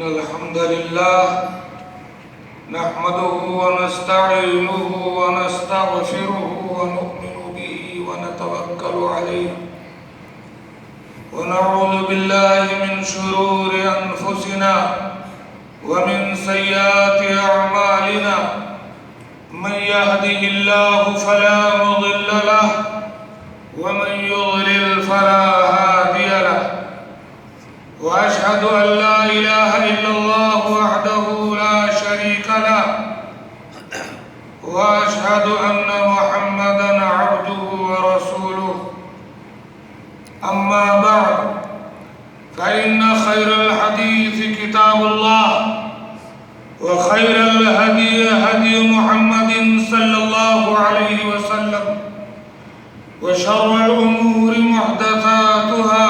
إن الحمد لله نحمده ونستعينه ونستغفره ونؤمن به ونتوكل عليه ونعوذ بالله من شرور أنفسنا ومن سيئات أعمالنا من يهده الله فلا مضل له ومن يضلل فلا هادي له وأشهد أن لا إله إلا الله وحده لا شريك له وأشهد أن محمدًا عبده ورسوله أما بعد فإن خير الحديث كتاب الله وخير الهدي هدي محمد صلى الله عليه وسلم وشر الأمور محدثاتها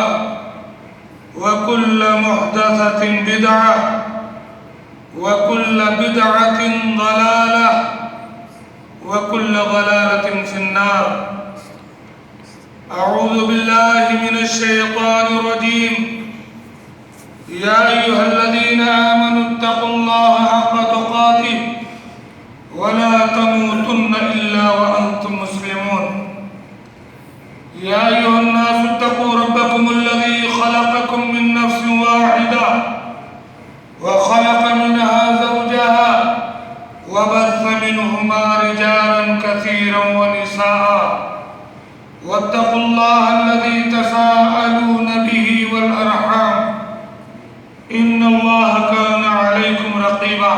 وكل محدثة بدعة وكل بدعة ضلالة وكل ضلالة في النار أعوذ بالله من الشيطان الرجيم يا أيها الذين آمنوا اتقوا الله حق تقاته ولا تموتن إلا وأنتم مسلمون يا أيها الناس اتقوا ربكم الذي خلقكم من نفس واحدة وخلق منها زوجها وبث منهما رجالا كثيرا ونساء واتقوا الله الذي تساءلون به والأرحام إن الله كان عليكم رقيبا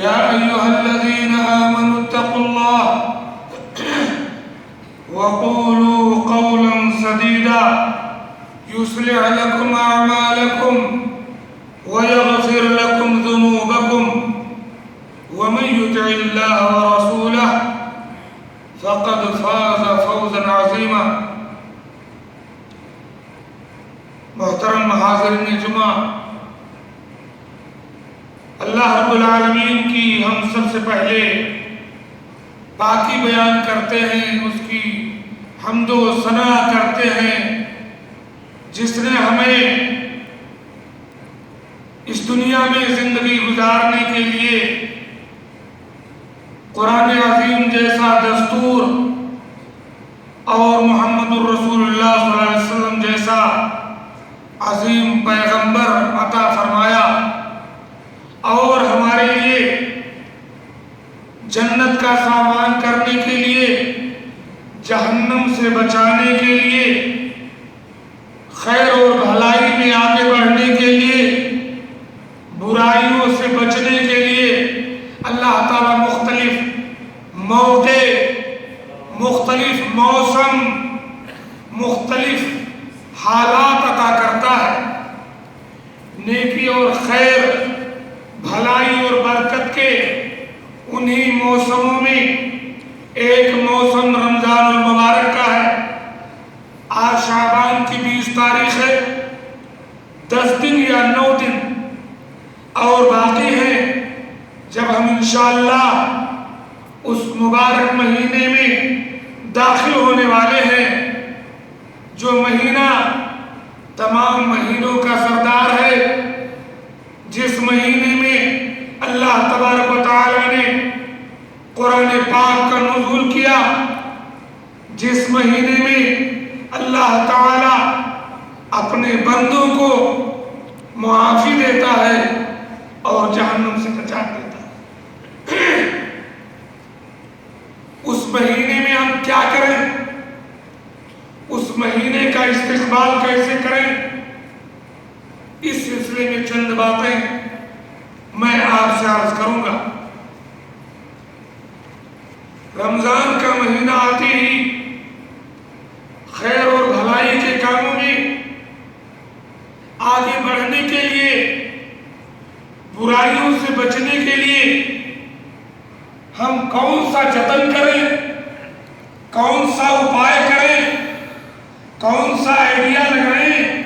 يا أيها الذين آمنوا اتقوا الله وقولوا قولا سديدا يصلح لكم أعمالكم ويغفر لكم ذنوبكم ومن يطع الله ورسوله فقد فاز فوزا عظيما محترم حاضرین جمعہ، اللہ رب العالمین کی ہم سب سے پہلے پاکی بیان کرتے ہیں، اس کی حمد و ثنا کرتے ہیں جس نے ہمیں اس دنیا میں زندگی گزارنے کے لیے قرآن عظیم جیسا دستور اور محمد الرسول اللہ صلی اللہ علیہ وسلم جیسا عظیم پیغمبر عطا فرمایا اور ہمارے لیے جنت کا سامان کرنے کے لیے، جہنم سے بچانے کے لیے، خیر اور بھلائی میں آگے بڑھنے کے لیے، برائیوں سے بچنے کے لیے اللہ تعالیٰ مختلف موقع، مختلف موسم، مختلف حالات عطا کرتا ہے۔ نیکی اور خیر، بھلائی اور برکت کے انہی موسموں میں ایک موسم رمضان المبارک کا ہے۔ آج شعبان کی 20 تاریخ ہے، 10 دن یا 9 دن اور باقی ہیں جب ہم انشاءاللہ اس مبارک مہینے میں داخل ہونے والے ہیں، جو مہینہ تمام مہینوں کا سردار ہے، جس مہینے میں اللہ تبارک و تعالی نے قرآن پاک کا نزول کیا، جس مہینے میں اللہ تعالی اپنے بندوں کو معافی دیتا ہے اور جہنم سے بچا دیتا ہے۔ اس مہینے میں ہم کیا کریں، اس مہینے کا استقبال کیسے کریں، اس سلسلے میں چند باتیں میں آپ سے عرض کروں گا۔ رمضان کا مہینہ آتے ہی خیر اور بھلائی کے کاموں میں آگے بڑھنے کے لیے، برائیوں سے بچنے کے لیے ہم کون سا جتن کریں، کون سا اپائے کریں، کون سا آئیڈیا لگائیں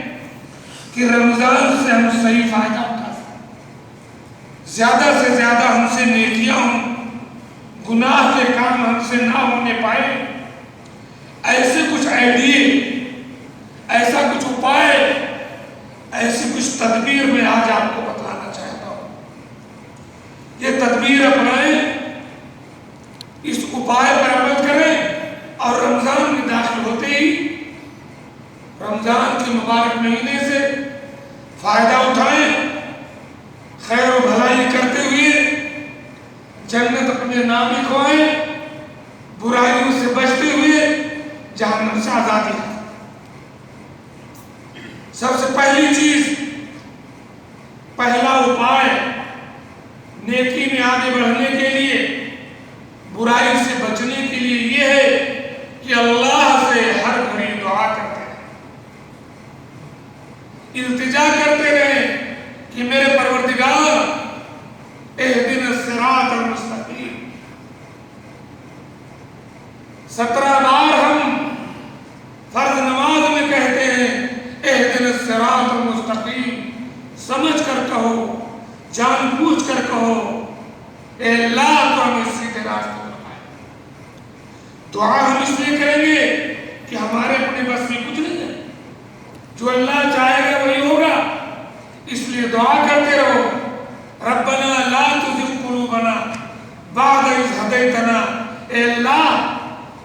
کہ رمضان سے ہم صحیح فائدہ اٹھا سکیں، زیادہ سے زیادہ ہم سے نیکیاں ہوں، گناہ کے کام ہم سے نہ ہونے پائے۔ ایسے کچھ آئیڈیے، ایسا کچھ اپائے، ایسی کچھ تدبیر میں آج آپ کو بتلانا چاہتا ہوں. یہ تدبیر اپنائیں، اس اپائے پر عمل کریں اور رمضان میں داخل ہوتے ہی رمضان کے مبارک مہینے سے فائدہ اٹھائیں، خیر و بھلائی کرتے ہوئے جنت اپنے نام لکھوائیں، برائیوں سے بچتے ہوئے جہنم سے آزادی ہے. سب سے پہلی چیز، پہلا اپائے نیکی میں آگے بڑھنے کے لیے، برائی سے بچنے کے لیے یہ ہے کہ اللہ سے ہر گھڑی دعا کرتے رہیں، التجا کرتے رہیں کہ میرے پروردگار اہدنا الصراط المستقیم. 17 بار ہم فرض نماز میں کہتے ہیں اہدنا الصراط المستقیم. سمجھ کر کہو، جان بوجھ کر کہو، اے اللہ تو ہمیں سیدھے راستے پر لائے. دعا ہم اس لیے کریں گے کہ ہمارے اپنے بس میں کچھ نہیں ہے، جو اللہ چاہے گا وہی ہوگا. اس لیے دعا کرتے رہو، ربنا لا تزغ قلوبنا بعد اذ ہدیتنا. اے اللہ،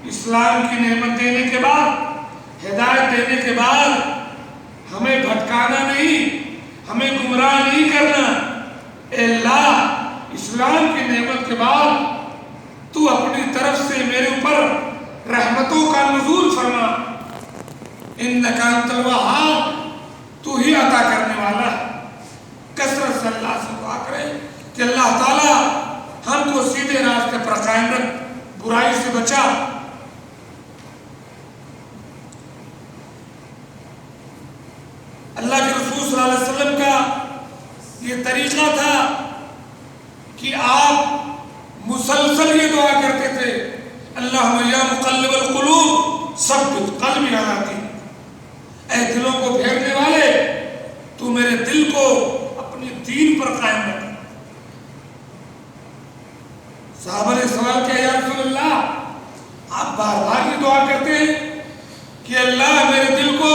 اسلام کی نعمت دینے کے بعد، ہدایت دینے کے بعد ہمیں بھٹکانا نہیں، ہمیں گمراہ نہیں کرنا. اے اللہ، اسلام کی نعمت کے بعد تو اپنی طرف سے میرے اوپر رحمتوں کا نزول فرما. انک انت الوہاب، تو ہی عطا کرنے والا ہے. کثرت سے اللہ سے دعا کریں کہ اللہ تعالی ہم کو سیدھے راستے پر قائم رکھ، برائی سے بچا. اللہ کے رسول صلی اللہ علیہ وسلم کا یہ طریقہ تھا کہ آپ مسلسل یہ دعا کرتے تھے، اللہم یا مقلب القلوب ثبت قلبی علی دینک. اے دلوں کو پھیرنے والے، تو میرے دل کو اپنے دین پر قائم رکھ. صحابہ نے سوال کیا، یا رسول اللہ، آپ بار بار یہ دعا کرتے ہیں کہ اللہ میرے دل کو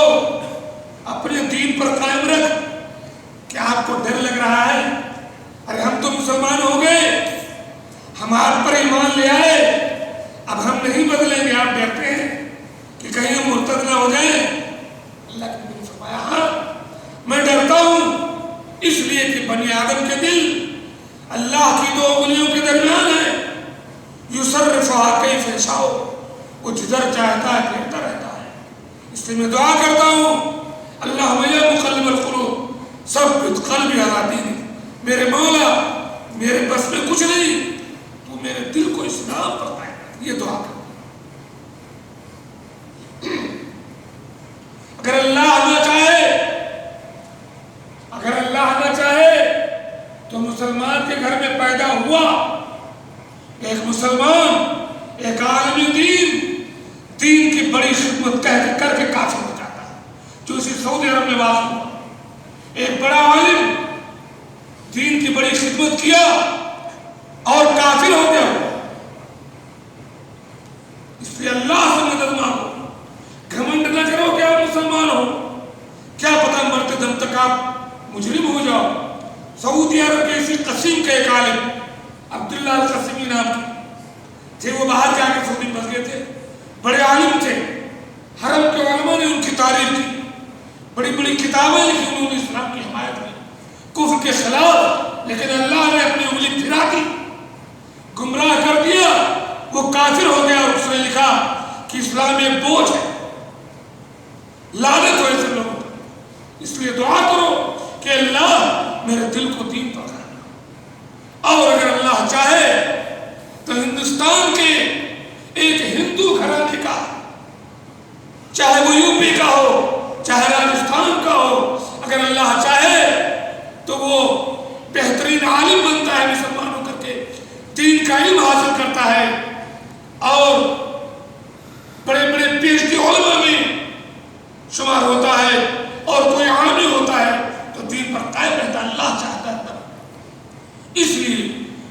اپنے دین پر قائم رکھ، کیا آپ کو ڈر لگ رہا ہے؟ ارے ہم تو مسلمان ہو گئے، ہم آپ پر ایمان لے آئے، اب ہم نہیں بدلیں گے. آپ ڈرتے ہیں کہ کہیں ہم مرتد نہ ہو جائیں؟ اللہ کے نبی نے فرمایا، ہاں میں ڈرتا ہوں، اس لیے کہ بنی آدم کے دل اللہ کی 2 انگلیوں کے درمیان ہے. یصرفھا کیف یشاء، وہ جدھر چاہتا ہے پھرتا رہتا ہے. اس لیے میں دعا کرتا ہوں، اللہم یا مقلب القلوب ثبت قلبی علی دینک. میرے مولا، میرے بس میں کچھ نہیں، تو میرے دل کو اسلام پر قائم رکھ. یہ دعا کر. اگر اللہ نہ چاہے، اگر اللہ نہ چاہے تو مسلمان کے گھر میں پیدا ہوا ایک مسلمان، ایک عالم دین، دین کی بڑی خدمت کر کے کافر ہو جاتا ہے، جو اسی سعودی عرب میں واقع ہوا. ایک بڑا عالم دین کی بڑی خدمت کیا اور کافر ہو گیا. اس لیے اللہ سے مدد مانگو. گھمنڈ نہ کرو کہ آپ مسلمان ہو، کیا پتہ مرتے دم تک آپ مجرم ہو جاؤ. سعودی عرب کے اسی قسیم کے ایک عالم عبداللہ القسیمی نام کے تھے، وہ باہر جا کے سعودی بس گئے تھے، بڑے عالم تھے. حرم کے علماء نے ان کی تعریف کی، بڑی بڑی کتابیں لکھی انہوں نے اسلام کی حمایت میں، کفر کے خلاف. لیکن اللہ نے اپنی انگلی پھرا دی، گمراہ کر دیا، وہ کافر ہو گیا. اور اس نے لکھا کہ اسلام ایک بوجھ ہے، لعنت ہو ایسے لوگوں پر. اس لیے دعا کرو کہ اللہ میرے دل کو دین پر قائم رکھ. اور اگر اللہ چاہے تو ہندوستان کے ایک ہندو گھرانے کا، چاہے وہ یو پی کا ہو، چاہے راجستھان کا ہو، اگر اللہ چاہے تو وہ بہترین عالم بنتا ہے مسلمانوں کر کے، دین کا علم حاصل کرتا ہے، اور بڑے بڑے پی ایچ ڈی علماء میں شمار ہوتا ہے، اور کوئی عالم ہوتا ہے تو دین پر قائم رہتا ہے. اللہ چاہتا ہے. اس لیے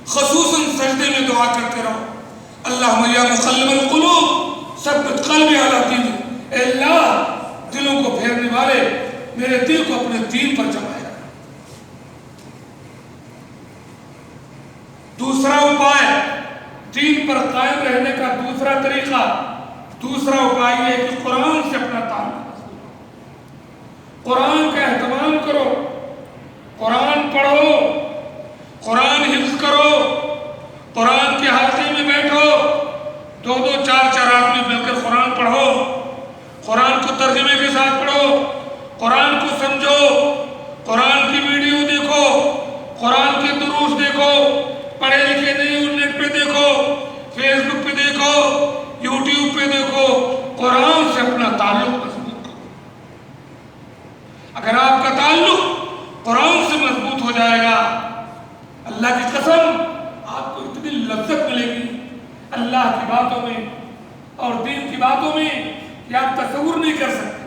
خصوصاً سجدے میں دعا کرتے رہو، اللہم یا مقلب القلوب ثبت قلبی علی دینک. اے اللہ، دلوں کو پھیرنے والے، میرے دل کو اپنے دین پر جمائے رکھنا۔ دوسرا اپائے دین پر قائم رہنے کا دوسرا طریقہ، دوسرا اپائے یہ ہے کہ قرآن سے اپنا تعلق مضبوط کرو، قرآن کا اہتمام کرو، قرآن پڑھو، قرآن حفظ کرو، قرآن کے حلقے میں بیٹھو، دو دو چار چار آدمی مل کر قرآن پڑھو، قرآن کو ترجمے کے ساتھ پڑھو، قرآن کو سمجھو، قرآن کی ویڈیو دیکھو، قرآن کے دروس دیکھو، پڑھے لکھے نہیں نیٹ پہ دیکھو، فیس بک پہ دیکھو، یوٹیوب پہ دیکھو، قرآن سے اپنا تعلق مضبوط کرو۔ اگر آپ کا تعلق قرآن سے مضبوط ہو جائے گا، اللہ کی قسم آپ کو اتنی لذت ملے گی اللہ کی باتوں میں اور دین کی باتوں میں کہ آپ تصور نہیں کر سکتے۔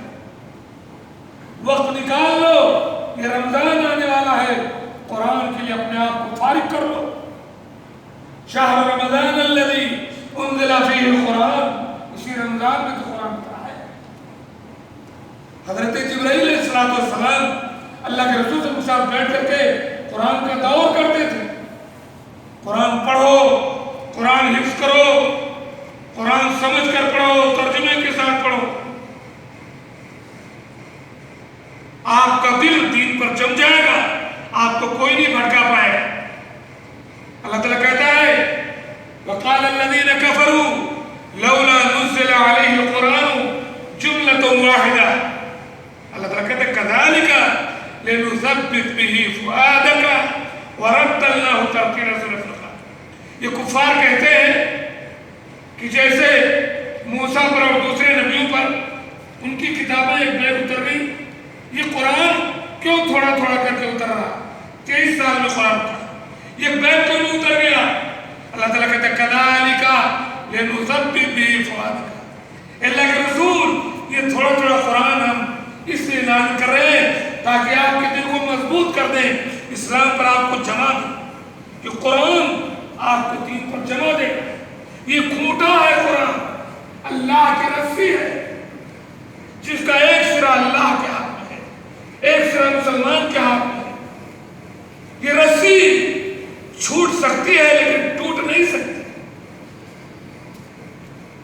وقت نکال لو، یہ رمضان آنے والا ہے، قرآن کے لیے اپنے آپ کو فارغ کر لو۔ شہر رمضان الذی انزل فیہ القرآن، اسی رمضان میں تو قرآن پڑھا ہے۔ حضرت جبرائیل علیہ السلام اللہ کے رسول کے ساتھ بیٹھ کر کے قرآن کا دور کرتے تھے۔ قرآن پڑھو، قرآن حفظ کرو، قرآن سمجھ کر پڑھو، ترجمے کے ساتھ پڑھو، آپ کا دل دین پر جم جائے گا، آپ کو کوئی نہیں بھٹکا پائے گا۔ اللہ تعالیٰ کہتا ہے وَقَالَ الَّذِينَ كَفَرُوا لَوْلَا نُزِّلَ عَلَيْهِ الْقُرْآنُ جُمْلَةٌ وَاحِدَةٌ۔ اللہ تعالیٰ کہتا ہے كَذَلِكَ لِنُثَبِّتَ بِهِ فُؤَادَكَ وَرَتَّلْنَاهُ تَرْتِيلًا سورۃ الفرقان۔ یہ کفار کہتے ہیں کہ جیسے موسیٰ پر اور دوسرے نبیوں پر ان کی کتابیں ایک بیگ اتر گئی، یہ قرآن کیوں تھوڑا تھوڑا کر کے اتر رہا؟ 23 سال میں قرآن اترا، یہ بیگ کیوں نہیں اتر گیا؟ اللہ تعالیٰ کہتا ہے كَذَلِكَ لِنُثَبِّتَ بِهِ فُؤَادَكَ۔ اللہ کے رسول یہ تھوڑا تھوڑا قرآن ہم اس لیے نازل کر رہے ہیں تاکہ آپ کے دل کو مضبوط کر دیں، اسلام پر آپ کو جما دیں۔ یہ قرآن آپ کو دین پر جما دے گا۔ یہ کھوٹا ہے قرآن، اللہ کی رسی ہے جس کا ایک سرا اللہ کے ہاتھ میں ہے، ایک سرا مسلمان کے ہاتھ میں ہے۔ یہ رسی چھوٹ سکتی ہے لیکن ٹوٹ نہیں سکتی۔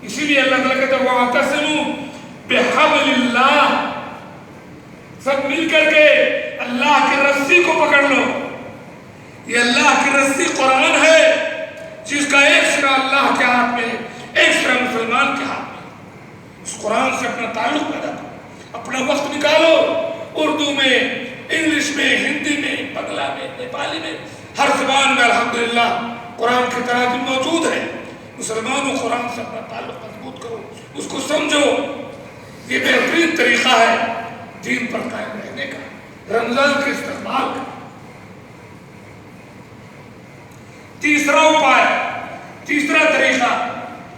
اسی لیے اللہ تعالیٰ کہتا ہے وَاعْتَصِمُوا بِحَبْلِ اللَّهِ، سب مل کر کے اللہ کی رسی کو پکڑ لو۔ یہ اللہ کی رسی قرآن ہے جس کا ایک سرا اللہ کے ہاتھ میں، ایک سرا مسلمان کے ہاتھ میں۔ اس قرآن سے اپنا تعلق پیدا کرو، اپنا وقت نکالو، اردو میں، انگلش میں، ہندی میں، بنگلہ میں، نیپالی میں، ہر زبان میں الحمدللہ قرآن کی تراجم موجود ہے۔ مسلمانوں قرآن سے اپنا تعلق مضبوط کرو، اس کو سمجھو۔ یہ بہترین طریقہ ہے دین پر قائم رہنے کا، رمضان کے استقبال کا۔ تیسرا اپائے، تیسرا طریقہ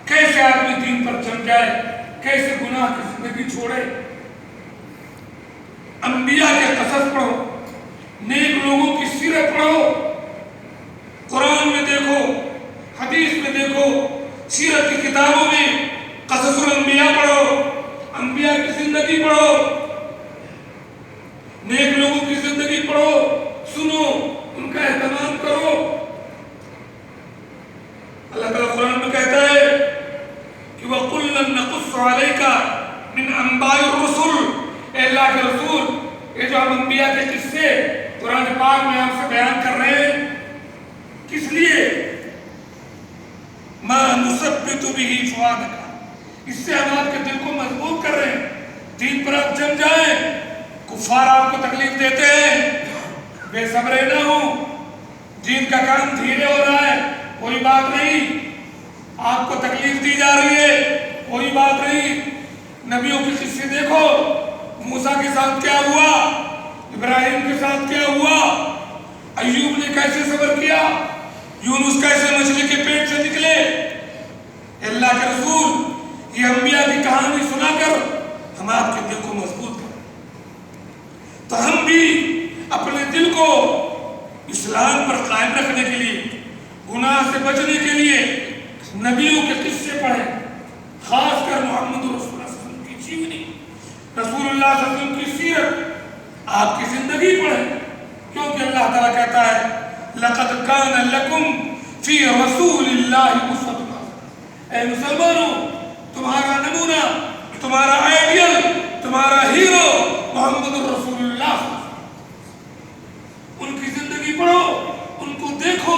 کیسے آدمی دین پر جم جائے، کیسے گناہ کی زندگی چھوڑے۔ انبیاء کے قصص پڑھو، نیک لوگوں کی سیرت پڑھو، قرآن میں دیکھو، حدیث میں دیکھو، سیرت کی کتابوں میں قصص الانبیاء پڑھو، انبیاء کی زندگی پڑھو، نیک لوگوں کی زندگی پڑھو، سنو، ان کا اہتمام کرو۔ اللہ تعالیٰ قرآن میں کہتا ہے کہ وَقُلًّا نَقُصُّ عَلَيْكَ مِنْ أَنْبَاءِ الرُّسُلِ، اے اللہ کے رسول، یہ جو ہم انبیاء کے قصے قرآن پاک میں آپ سے بیان کر رہے ہیں، کس لیے؟ مَا نُثَبِّتُ بِهِ فُؤَادَكَ، اس سے ہم آپ کے دل کو مضبوط کر رہے ہیں، دین پر آپ جم جائیں۔ کفار آپ کو تکلیف دیتے ہیں، بے صبرے نہ ہوں، دین کا کام دھیرے ہو رہا ہے، کوئی بات نہیں، آپ کو تکلیف دی جا رہی ہے، کوئی بات نہیں۔ نبیوں کی قصے دیکھو، موسیٰ کے ساتھ کیا ہوا، ابراہیم کے ساتھ کیا ہوا، ایوب نے کیسے صبر کیا، یونس کیسے مچھلی کے پیٹ سے نکلے۔ اللہ کے رسول یہ انبیاء کی کہانی سنا کر ہم آپ کے دل کو مضبوط کریں، تو ہم بھی اپنے دل کو اسلام پر قائم رکھنے کے لیے، گناہ سے بچنے کے لیے نبیوں کے قصے پڑھیں، خاص کر محمد رسول اللہ صلی اللہ علیہ وسلم کی جیونی، رسول اللہ صلی اللہ علیہ وسلم کی سیرت، آپ کی زندگی پڑھیں، کیونکہ اللہ تعالیٰ کہتا ہے لَقَدْ كَانَ لَكُمْ فِي رَسُولِ اللَّهِ أُسْوَةٌ حَسَنَةٌ۔ اے مسلمانوں، تمہارا نمونہ، تمہارا آئیڈیل، تمہارا ہیرو محمد الرسول اللہ، ان کی زندگی پڑھو، ان کو دیکھو،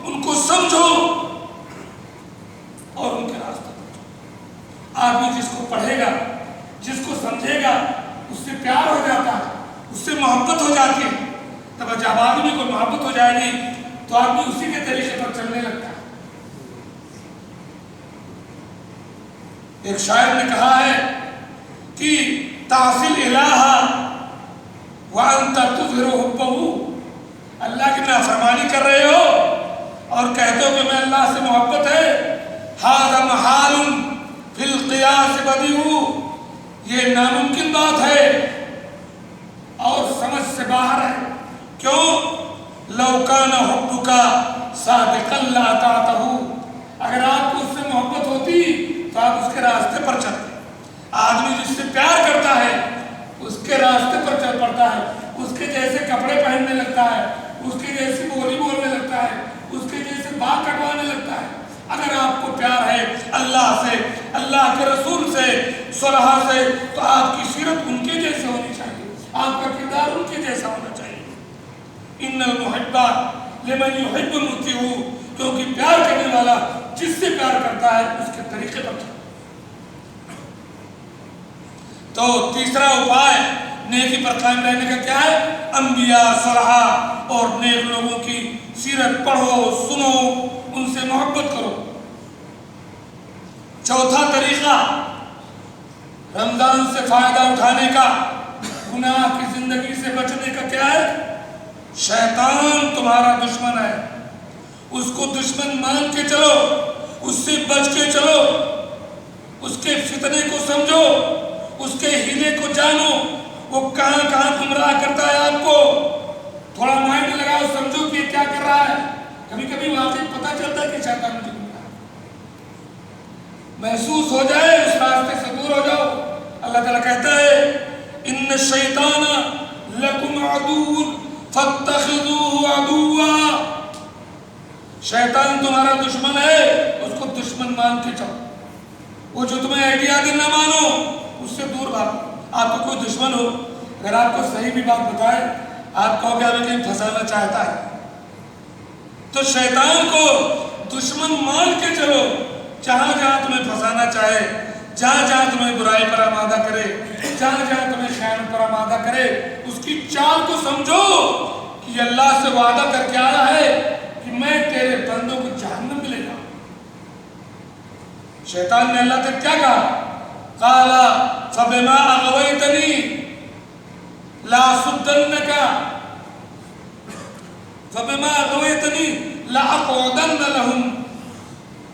ان کو سمجھو اور ان کے راستے پر۔ آدمی جس کو پڑھے گا، جس کو سمجھے گا، اس سے پیار ہو جاتا ہے، اس سے محبت ہو جاتی ہے۔ تب جب آدمی کو محبت ہو جائے گی تو آدمی اسی کے طریقے پر چلنے لگتا ہے۔ ایک شاعر نے کہا ہے کہ تعصی الہ وانت تظہر حبہ، اللہ کی نافرمانی کر رہے ہو اور کہتے ہو کہ میں اللہ سے محبت ہے، ھذا محال فی القیاس بدیع، یہ ناممکن بات ہے اور سمجھ سے باہر ہے۔ کیوں؟ لو کان حبک صادقا لاطعتہ، اگر آپ کو اس سے محبت ہوتی تو آپ اس کے راستے پر چلتے۔ آدمی جس سے پیار کرتا ہے اس کے راستے پر چل پڑتا ہے، اس کے جیسے کپڑے پہننے لگتا ہے، اس کے جیسی بولی بولنے لگتا ہے، اس کے جیسے بال کٹوانے لگتا ہے۔ اگر آپ کو پیار ہے اللہ سے، اللہ کے رسول سے، صلحاء سے، تو آپ کی سیرت ان کے جیسے ہونی چاہیے، آپ کا کردار ان کے جیسا ہونا چاہیے۔ ان المحب لمن یحب مطیع، کیونکہ پیار کرنے والا جس سے پیار کرتا ہے اس کے طریقے پر چلتا ہے۔ تو تیسرا اپائے نیکی پر قائم رہنے کا کیا ہے؟ انبیاء، صلحاء اور نیک لوگوں کی سیرت پڑھو، سنو، ان سے محبت کرو۔ چوتھا طریقہ رمضان سے فائدہ اٹھانے کا، گناہ کی زندگی سے بچنے کا کیا ہے؟ شیطان تمہارا دشمن ہے، اس کو دشمن مان کے چلو، اس سے بچ کے چلو، اس کے فتنے کو سمجھو، اس کے ہیلے کو جانو، وہ کہاں کہاں گمراہ کرتا ہے آپ کو۔ تھوڑا مائنڈ لگاؤ، سمجھو کہ یہ کیا کر رہا ہے۔ کبھی کبھی واقعی پتہ چلتا ہے کہ شیطان مجھے گمراہ ہے، محسوس ہو جائے، اس راستے سے دور ہو جاؤ۔ اللہ تعالیٰ کہتا ہے ان الشیطان لکم عدو فاتخذوہ عدوا، شیطان تمہارا دشمن ہے، اس کو دشمن مان کے چلو۔ وہ جو تمہیں آئیڈیا دے نہ مانو، اس سے دور بھاگو۔ آپ کو کوئی دشمن ہو، اگر آپ کو صحیح بھی بات بتائے، آپ کہو کہ ہمیں کہیں پھنسانا چاہتا ہے، تو شیطان کو دشمن مان کے چلو۔ جہاں جہاں تمہیں پھنسانا چاہے، جہاں جہاں تمہیں برائی پر آمادہ کرے، جہاں جہاں تمہیں خیانت پر آمادہ کرے، اس کی چال کو سمجھو کہ اللہ سے وعدہ کر کے آیا ہے کہ میں تیرے بندوں کو جہنم میں لے جاؤں۔ شیطان نے اللہ سے کیا کہا؟ قال فبما اغويتني لأصدنك فبما اغويتني لأقعدن لهم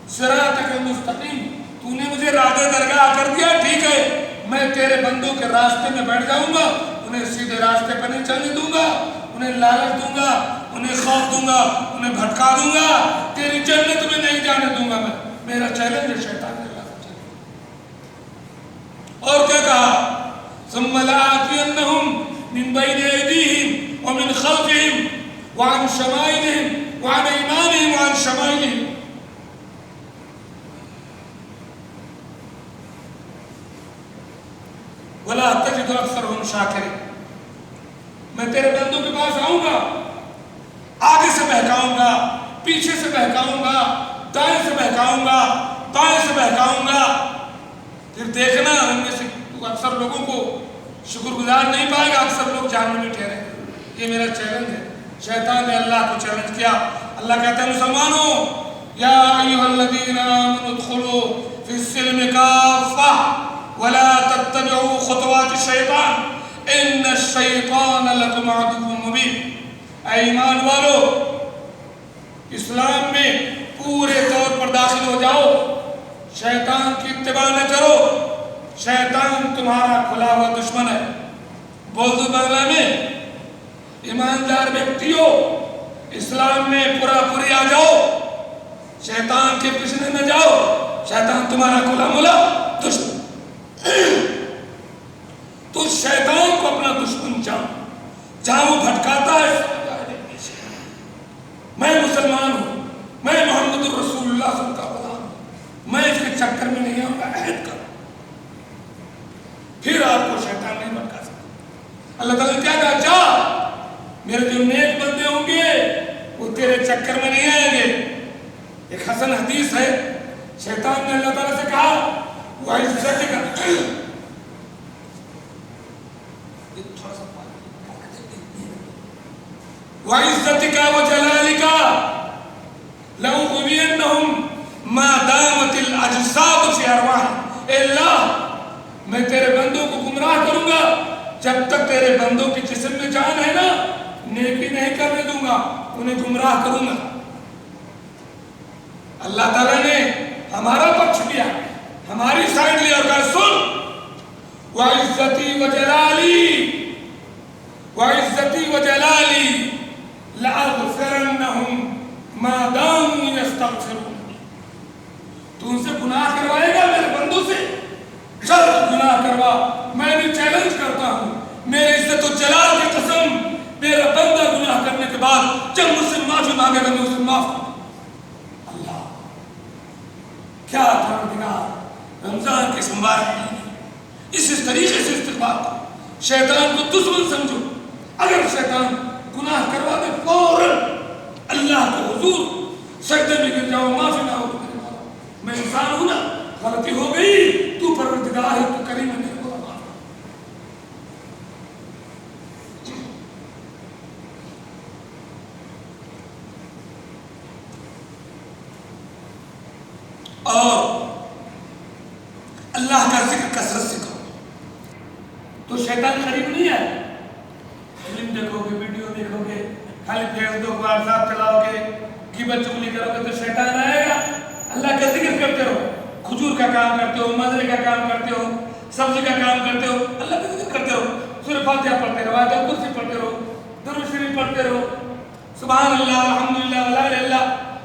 صراطك المستقيم، تو نے مجھے راہ درگاہ کر دیا، ٹھیک ہے، میں تیرے بندوں کے راستے میں بیٹھ جاؤں گا، انہیں سیدھے راستے پر نہیں چلنے دوں گا، انہیں لالچ دوں گا، انہیں خوف دوں گا، انہیں بھٹکا دوں گا، تیری جنت میں نہیں جانے دوں گا۔ میں میرا چیلنج ہے شیطان نے اللہ سے۔ اور کیا کہا؟ ثم لآتینہم من بین ایدیہم ومن خلفہم وعن شمائلہم وعن ایمانہم وعن شمائلہم، ولا تجد اکثرہم شاکرین، میں تیرے بندوں کے پاس آؤں گا، آگے سے بہکاؤں گا، پیچھے سے بہکاؤں گا، دائیں سے بہکاؤں گا، بائیں سے بہکاؤں گا، پھر دیکھنا ان میں سے اکثر لوگوں کو شکر گزار نہیں پائے گا، اکثر لوگ جہنم میں ٹھہریں گے۔ یہ میرا چیلنج ہے۔ شیطان نے اللہ کو چیلنج کیا۔ اللہ کہتا ہے مسلمانوں، یا ایھا الذین آمنوا ادخلوا فی السلم کافہ ولا تتبعوا خطوات الشیطان ان الشیطان لکم عدو مبین۔ اے ایمان والو، اسلام میں پورے طور پر داخل ہو جاؤ، شیطان کی اتباع نہ کرو، شیطان تمہارا کھلا ہوا دشمن ہے۔ بول دو بنگلہ میں، ایماندار ویکتیوں، اسلام میں پورا پوری آ جاؤ، شیطان کے پیچھے نہ جاؤ، شیطان تمہارا کھلا ملا دشمن۔ تو شیطان کو اپنا دشمن جان، جہاں وہ بھٹکاتا ہے میں مسلمان ہوں، میں محمد الرسول اللہ صلی اللہ علیہ وسلم کا غلام ہوں، میں اس کے چکر میں نہیں آؤں گا، عہد کروں، پھر آپ کو شیطان نہیں بھٹکا سکتا۔ اللہ تعالیٰ نے کیا کہا؟ جا، میرے جو نیک بندے ہوں گے وہ تیرے چکر میں نہیں آئیں گے۔ ایک حسن حدیث ہے، شیطان نے اللہ تعالیٰ سے کہا وَعِزَّتِكَ، وَعِزَّتِكَ وَجَلَالِكَ لَأُغْوِيَنَّهُمْ مَا دَامَتِ الْأَجْسَادُ فِي أَرْوَاحِهِمْ، اے اللہ میں تیرے بندوں کو گمراہ کروں گا جب تک تیرے بندوں کی جسم میں جان ہے نا، نیکی نہیں کرنے دوں گا، انہیں گمراہ کروں گا۔ اللہ تعالیٰ نے ہمارا پکش لیا، ہماری سائڈ لیا اور کہا سن وَعِزَّتِي وَجَلَالِي وَعِزَّتِي وَجَلَالِي لَأَغْفِرَنَّهُمْ مَا دَامُوا يَسْتَغْفِرُونَ، تو ان سے گناہ کروائے گا میرے بندوں سے، چل گناہ کروا، میں بھی چیلنج کرتا ہوں، میرے عزت و جلال کی قسم، میرا بندہ گناہ کرنے کے بعد جب مجھ سے معافی مانگے گا میں اسے معاف کروں۔ اللہ کیا پروردگار رمضان کے اس مبارک مہینے اس طریقے سے استقبال کرو، شیطان کو دشمن سمجھو، اگر شیطان گناہ کروا دے فوراً اللہ کو حضور سجدے میں گر جاؤ، معافی نہ ہو، میں انسان ہوں نا، غلطی ہو گئی، تو پروردگار ہے، تو کریم ہے، میرے کو معاف کر۔ اور اللہ کا ذکر کثرت سے کرو تو شیطان قریب نہیں ہے۔ فلم دیکھو گے، ویڈیو دیکھو گے، خالی فیس بک واٹس ایپ چلاؤ گے، غیبت چغلی کرو گے تو شیطان آئے گا۔ اللہ کا ذکر کرتے رہو، کھجور کا کام کرتے ہو، مزرے کا کام کرتے ہو، سبزی کا کام کرتے ہو، اللہ کا ذکر کرتے رہو، سورہ فاتحہ پڑھتے رہو، آیت الکرسی پڑھتے رہو، درود شریف پڑھتے رہو، سبحان اللہ الحمدللہ ولا الہ الا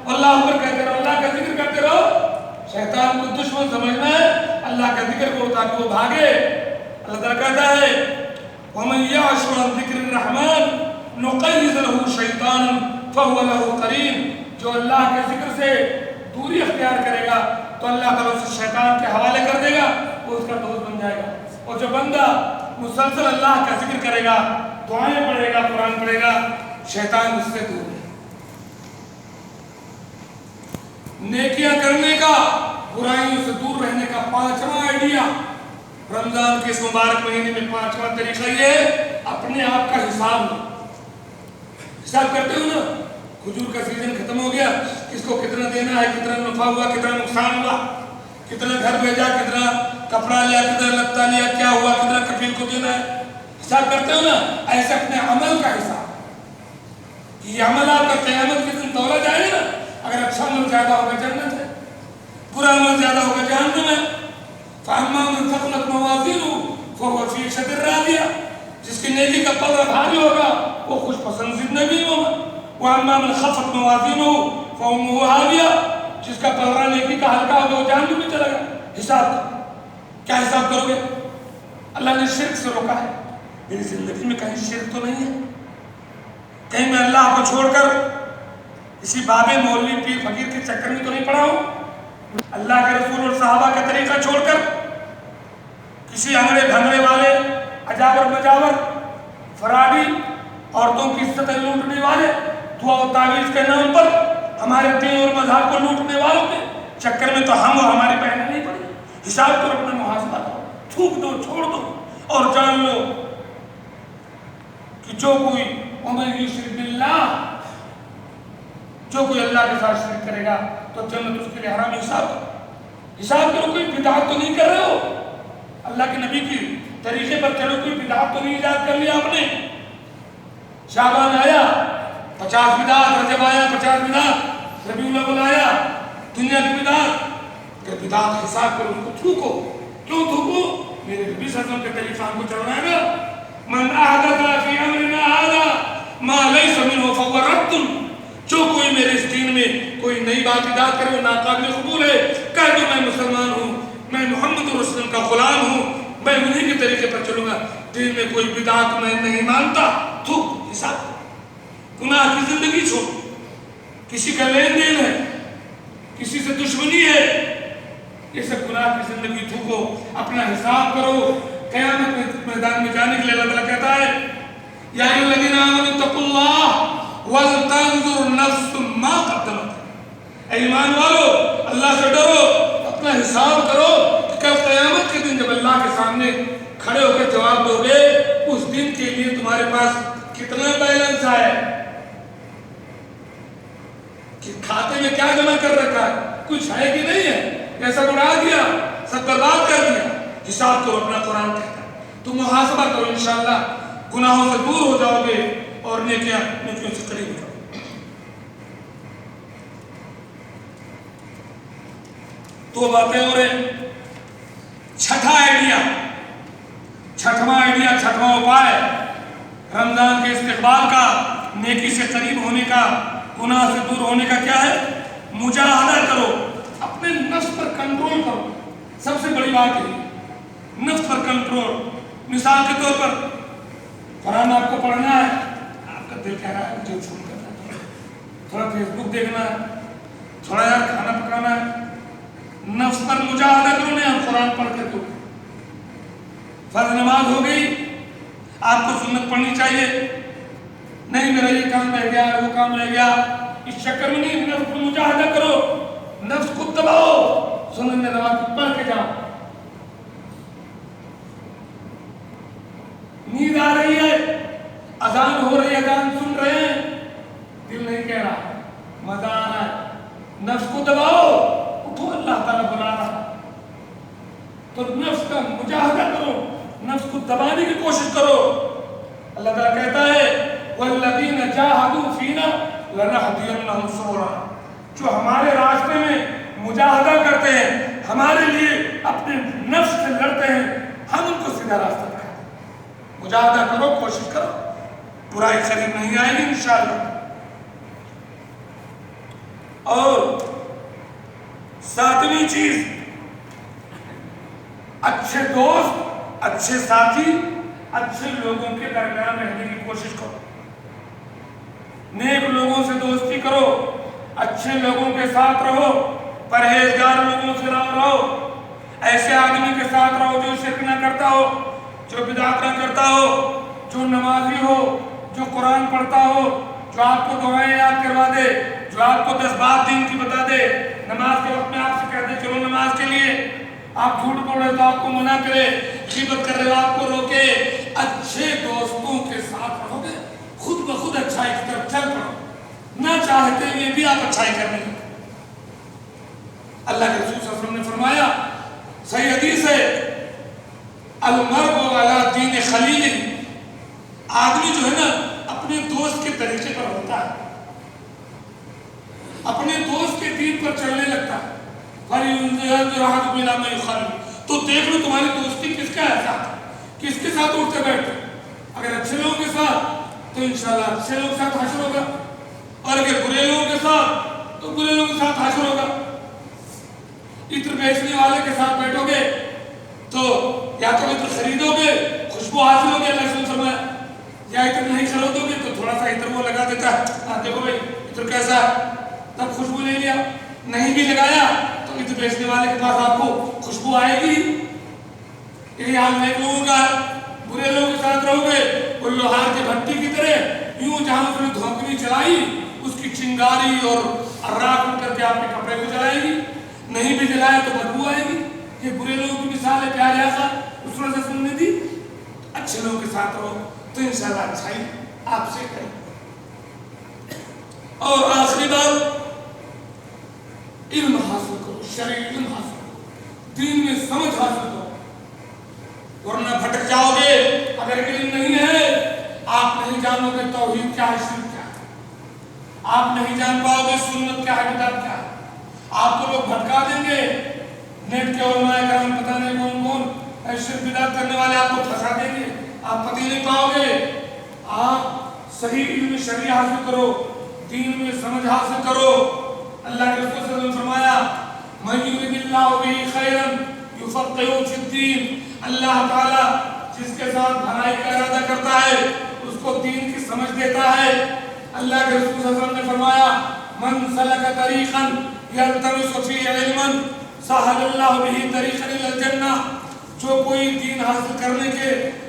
اللہ اللہ اکبر کہتے رہو، اللہ کا ذکر کرتے رہو۔ شیطان کو دشمن سمجھنا ہے، اللہ کا ذکر کرو تاکہ وہ بھاگے۔ اللہ تعالیٰ کہتا ہے وَمَنْ يَعْشُ عَنْ ذِكْرِ الرَّحْمَنِ نُقَيِّضْ لَهُ شَيْطَانٌ فَهُوَ لَهُ قَرِينٌ، جو اللہ کے ذکر سے دوری اختیار کرے گا تو اللہ تعالیٰ اسے شیطان کے حوالے کر دے گا، وہ اس کا دوست بن جائے گا۔ اور جو بندہ مسلسل اللہ کا ذکر کرے گا، دعائیں پڑھے گا، قرآن پڑھے گا، شیطان اس سے دور ہے۔ نیکیاں کرنے کا، برائیوں سے دور رہنے کا پانچواں آئیڈیا رمضان کے اس مبارک مہینے میں، پانچواں طریقہ یہ ہے اپنے آپ کا حساب لو۔ حساب کرتے ہو نا، کھجور کا سیزن ختم ہو گیا، کس کو کتنا دینا ہے، کتنا نفع ہوا، کتنا نقصان ہوا، کتنا گھر بھیجا، کتنا کپڑا لیا، کتنا لتا لیا، کیا ہوا، کتنا کفیل کو دینا ہے، حساب کرتے ہو نا۔ ایسے اپنے عمل کا حساب، یہ عمل آپ کا قیامت کے دن تولا جائے گا نا، اگر اچھا عمل زیادہ ہوگا جنت ہے، برا عمل زیادہ ہوگا جہنم ہے۔ فَأَمَّا مَنْ ثَقُلَتْ مَوَازِينُهُ فَهُوَ فِي عِيشَةٍ رَاضِيَةٍ، جس کی نیکی کا پلڑا بھاری ہوگا وہ خوش پسند زندگی ہوگا۔ وَأَمَّا مَنْ خَفَّتْ مَوَازِينُهُ فَأُمُّهُ هَاوِيَةٌ، جس کا پلڑا نیکی کا ہلکا ہوگا وہ جہنم میں چلا گیا۔ حساب کرو، کیا حساب کرو گے؟ اللہ نے شرک سے روکا ہے، میری زندگی میں کہیں شرک تو نہیں ہے، کہیں میں اللہ کو چھوڑ کر کسی بابے مولوی پیر فقیر کے چکر میں تو نہیں پڑا ہوں، اللہ کے رسول اور صحابہ کا طریقہ چھوڑ کر کسی انگڑے بھنگڑے والے، اجاور مجاور، فراڈی، عورتوں کی عزتیں لوٹنے والے، دعا و تعویذ کے نام پر ہمارے دین اور مذہب کو لوٹنے والوں کے چکر میں تو ہم اور ہماری بہنیں نہیں پڑی۔ حساب کرو، اپنا محاسبہ کرو، تھوک دو، چھوڑ دو، اور جان لو کہ جو کوئی وَمَن یُشْرِکْ بِاللَّهِ، جو کوئی اللہ کے ساتھ شرک کرے گا تو جنت اس کے لیے حرام۔ حساب کرو، حساب کرو، کوئی بدعت تو نہیں کر رہے ہو، اللہ کے نبی کی طریقے پر چلو، کوئی بدعت تو نہیں ایجاد کر لیا آپ نے۔ شعبان آیا 50 بدعت، رجب آیا 50 بدعت، ربیع الاول آیا دنیا کی بدعت، کہ بدعت حساب کرو، اس کو تھوکو۔ کیوں تھوکو؟ میرے نبی صلی اللہ علیہ وسلم کے طریقہ ہم کو چلنا ہے نا۔ من احدث فی امرنا ھذا ما لیس منہ فہو رد، جو کوئی میرے اس دین میں کوئی نئی بات ایجاد کرے وہ ناقابل قبول ہے۔ کہہ دو میں مسلمان ہوں، میں محمد رسول اللہ کا غلام ہوں، میں انہی کے طریقے پر چلوں گا، دین میں کوئی بدعت میں نہیں مانتا، تھوک۔ حساب گناہ کی زندگی چھوڑ کسی کا لین دین ہے کسی سے دشمنی ہے یہ سب گناہ کی زندگی تھوکو اپنا حساب کرو قیامت میں میدان میں جانے کے لیے اللہ تعالیٰ کہتا ہے یا ایھا الذین آمنوا اتقوا اللہ ولتنظر نفس ما قدمت اے ایمان والو اللہ سے ڈرو اپنا حساب کرو کہ کل قیامت کے دن جب اللہ کے سامنے کھڑے ہو کر جواب دو گے اس دن کے لیے تمہارے پاس کتنا بیلنس ہے کہ کھاتے میں کیا جمع کر رکھا ہے کچھ ہے کہ نہیں ہے ایسا اڑا دیا سب برباد کر دیا حساب کرو اپنا قرآن کہتا ہے تم محاسبہ کرو انشاءاللہ گناہوں سے دور ہو جاؤ گے اور نیکیوں سے قریب ہو جاؤ دو باتیں ہو رہے چھٹا آئیڈیا چھٹواں اپائے رمضان کے استقبال کا نیکی سے قریب ہونے کا گناہ سے دور ہونے کا کیا ہے مجاہدہ کرو اپنے نفس پر کنٹرول کرو سب سے بڑی بات ہے نفس پر کنٹرول مثال کے طور پر قرآن آپ کو پڑھنا ہے آپ کا دل کہہ رہا ہے مجھے چھوڑ کرنا تھوڑا فیس بک دیکھنا ہے تھوڑا یار کھانا پکانا ہے نفس پر مجاہدہ کرو نہیں آپ قرآن پڑھ کر دو فرض نماز ہو گئی آپ کو سنت پڑھنی چاہیے نہیں میرا یہ کام رہ گیا وہ کام رہ گیا اس چکر میں نہیں نفس پر مجاہدہ کرو نفس کو دباؤ سنت میں نماز پڑھ کے جاؤ نیند آ رہی ہے اذان ہو رہی ہے اذان سن رہے ہیں دل نہیں کہہ رہا مزہ آ رہا ہے نفس کو دباؤ اٹھو اللہ تعالیٰ بلا رہا تو نفس کا مجاہدہ کرو نفس کو دبانے کی کوشش کرو اللہ تعالیٰ کہتا ہے وَالَّذِينَ جَاهَدُوا فِينَا لَنَهْدِيَنَّهُمْ سُبُلَنَا جو ہمارے راستے میں مجاہدہ کرتے ہیں ہمارے لیے اپنے نفس سے لڑتے ہیں ہم ان کو سیدھا راستہ دکھائیں گے مجاہدہ کرو کوشش کرو برائی قریب نہیں آئے گی انشاءاللہ اور ساتویں چیز اچھے دوست اچھے ساتھی اچھے لوگوں کے درمیان رہنے کی کوشش کرو نیک لوگوں سے دوستی کرو اچھے لوگوں کے ساتھ رہو پرہیزگار لوگوں سے رہو ایسے آدمی کے ساتھ رہو جو شرک نہ کرتا ہو جو بدعت نہ کرتا ہو جو نمازی ہو جو قرآن پڑھتا ہو جو آپ کو دعائیں یاد کروا دے جو آپ کو 10 بات دین کی بتا دے نماز کے وقت میں آپ سے کہہ دے چلو نماز کے لیے آپ جھوٹ بول رہے تو آپ کو منع کرے غیبت کر رہے تو آپ کو روکے اچھے دوستوں کے ساتھ رہو گے خود بخود اچھائی کی طرف چل پڑو نہ چاہتے ہوئے بھی آپ اچھائی کرنے لگے اللہ کے رسول صلی اللہ علیہ وسلم نے فرمایا صحیح حدیث ہے المرء علی دین خلیلہ آدمی جو ہے نا اپنے دوست کے طریقے پر ہوتا ہے اپنے دوست کے دین پر چلنے لگتا ہے تو دیکھ لو تمہاری دوستی کس کا ہے کس کے ساتھ اٹھتے بیٹھتے اگر اچھے لوگوں کے ساتھ تو انشاءاللہ اچھے لوگوں کے ساتھ حشر ہوگا اور اگر برے لوگوں کے ساتھ تو برے لوگوں کے ساتھ حشر ہوگا عطر بیچنے والے کے ساتھ بیٹھو گے تو یا تو عطر خریدو گے خوشبو حاصل ہوگی اللہ سے فرمایا یا عطر نہیں خریدو گے تو تھوڑا سا عطر وہ لگا دیتا ہے دیکھو بھائی عطر کیسا ہے تب خوشبو نہیں لیا نہیں بھی لگایا تو عطر بیچنے والے کے پاس آپ کو خوشبو آئے گی یہی حال نیک لوگوں کا ہے برے لوگوں کے ساتھ رہو گے وہ لوہار کے بھٹی کی طرح یوں جہاں اس نے دھوکری چلائی اس کی چنگاری اور راکھ اٹھ کر کے آپ کے کپڑے کو جلائے گی نہیں بھی جلائے تو بدبو آئے گی یہ برے لوگوں کی مثال ہے پیارے آقا اس وجہ سے سننے دی اچھے لوگوں کے ساتھ رہو تو انشاءاللہ اچھائی آپ سے کریں اور آخری بات علم حاصل کرو شرعی علم حاصل کرو دین میں سمجھ حاصل کرو ورنہ بھٹک جاؤ گے اگر علم نہیں ہے آپ نہیں جانو گے توحید کیا ہے شرک کیا ہے آپ نہیں جان پاؤ گے سنت کیا ہے بدعت کیا ہے آپ کو لوگ بھٹکا دیں گے نیٹ کے علماء کرام پتہ نہیں کون کون شرک بدعت کرنے والے آپ کو پھنسا دیں گے آپ پتہ نہیں پاؤ گے آپ صحیح علم شرعی حاصل کرو دین میں سمجھ حاصل کرو اللہ کے رسول صلی اللہ علیہ وسلم فرمایا من یرید اللہ بہ خیرا یفقہہ فی الدین اللہ تعالیٰ جس کے ساتھ بھلائی کا ارادہ کرتا ہے اس کو دین کی سمجھ دیتا ہے۔ اللہ کے رسول صلی اللہ علیہ وسلم نے فرمایا من سلک طریقا یلتمس فیہ علما سہل اللہ بہ طریقا الی الجنہ، جو کوئی دین حاصل کرنے کے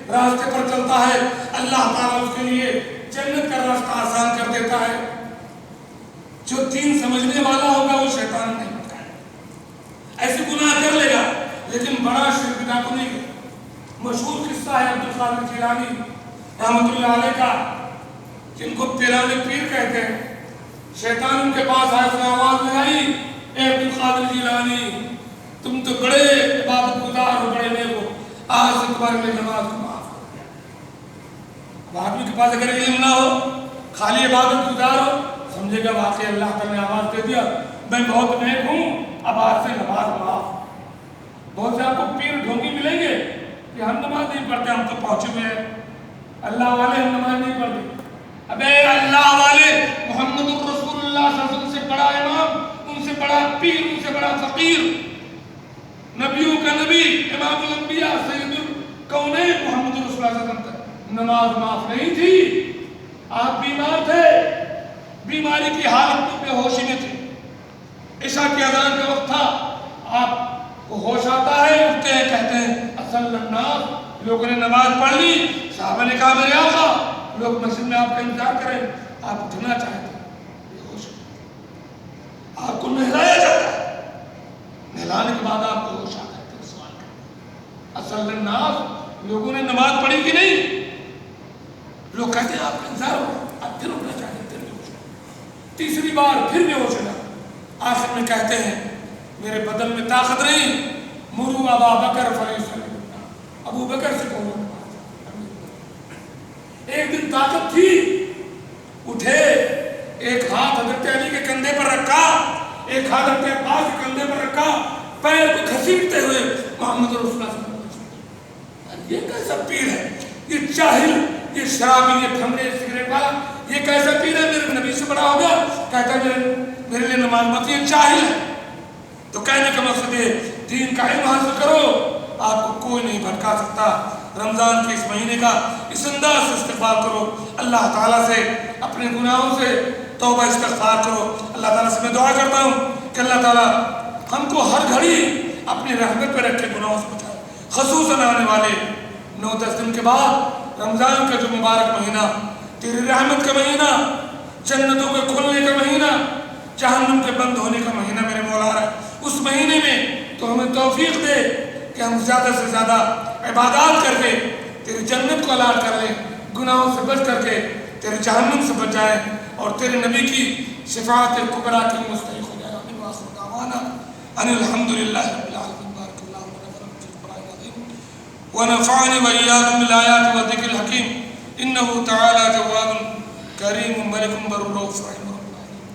راستے پر چلتا ہے اللہ تعالیٰ اس کے لیے جنت کا راستہ آسان کر دیتا ہے۔ جو دین سمجھنے والا ہوگا وہ شیطان نہیں بھٹکائے گا، ایسے گناہ کر لے گا لیکن بڑا شرک بدا کو نہیں کرے۔ مشہور قصہ ہے عبد القادر جیلانی رحمۃ اللہ علیہ کا، جن کو پیران پیر کہتے ہیں۔ شیطان ان کے پاس آئے، اس نے آواز لگائی اے عبد القادر جیلانی، تم تو بڑے عبادت گزار ہو، بڑے نیک ہو، آج سے تمہارے لیے نماز کو معاف کر دیا۔ اب آدمی کے پاس اگر علم نہ ہو، خالی عبادت گزار ہو، سمجھے گا واقعی اللہ تعالیٰ نے آواز دے دیا میں بہت نیک ہوں، اب آج سے نماز معاف۔ بہت سے آپ کو پیر ڈھونگی ملیں گے کہ ہم نماز نہیں پڑھتے، ہم تو پہنچے ہوئے ہیں، اللہ والے ہم نماز نہیں پڑھتے۔ ابے اللہ والے محمد رسول اللہ صلی اللہ علیہ وسلم سے بڑا امام، ان سے بڑا پیر، ان سے بڑا فقیر، نبیوں کا نبی، امام الانبیاء، سید الکونین محمد رسول اللہ صلی اللہ علیہ وسلم، نماز معاف نہیں تھی۔ آپ بیمار تھے، بیماری کی حالت میں بے ہوشی میں تھے، عشاء کی اذان کا وقت تھا، آپ کو ہوش آتا ہے، اٹھتے ہیں، کہتے ہیں اصل الناس، لوگوں نے نماز پڑھ لی، صحابہ نے کہا میرے آقا لوگ مسجد میں آپ کا انتظار کریں، آپ اٹھنا چاہتے ہیں، بے ہوش، آپ کو نہلایا جاتا ہے، نہلانے کے بعد آپ کو ہوش آتا ہے، سوال کرتے اصل الناس، لوگوں نے نماز پڑھی کہ نہیں؟ لوگ کہتے ہیں آپ کا انتظار ہو، آپ پھر اٹھنا چاہتے ہیں، تیسری بار پھر بے ہوش ہوا، آخر میں کہتے ہیں میرے بدن میں طاقت نہیں، مرو ابا بکر فلیصلی، ابو بکر سے کہو۔ ایک دن طاقت تھی، اٹھے، ایک ہاتھ حضرت علی کے کندھے پر رکھا، ایک ہاتھ حضرت عباس کے کندھے پر رکھا، پیر کو گھسیٹتے ہوئے محمد رسول اللہ صلی اللہ علیہ وسلم، یہ کیسا پیر ہے، یہ جاہل، یہ شرابی، یہ پھنگڑے، سگریٹ والا، یہ کیسا پیر ہے، میرے نبی سے بڑا ہو گیا، کہتا ہے میرے لیے نماز مت، یہ جاہل ہے۔ تو کہنے کا مقصد ہے دین کا علم حاصل کرو، آپ کو کوئی نہیں بھٹکا سکتا۔ رمضان کے اس مہینے کا اس انداز سے استغفار کرو، اللہ تعالیٰ سے اپنے گناہوں سے توبہ استغفار کرو۔ اللہ تعالیٰ سے میں دعا کرتا ہوں کہ اللہ تعالیٰ ہم کو ہر گھڑی اپنی رحمت پہ رکھ کے گناہوں سے بچائے، خصوصاً آنے والے 9-10 دن کے بعد رمضان کا جو مبارک مہینہ، تیری رحمت کا مہینہ، جنتوں کے کھلنے کا مہینہ، جہنم کے بند ہونے کا مہینہ میرے مولا ہے، اس مہینے میں تو ہمیں توفیق دے کہ ہم زیادہ سے زیادہ عبادات کر کے تیری جنت کو الاٹ کر لیں، گناہوں سے بچ کر کے تیرے جہنم سے بچ جائیں اور تیرے نبی کی شفاعت کبریٰ کے مستحق ہو جائے۔ آمین وآخر دعوانا ان الحمدللہ رب العالمین۔ بارک اللہ ونفعني وإياكم بالآيات والذكر الحكيم إنه تعالى جواد كريم ملك بر رؤوف رحيم۔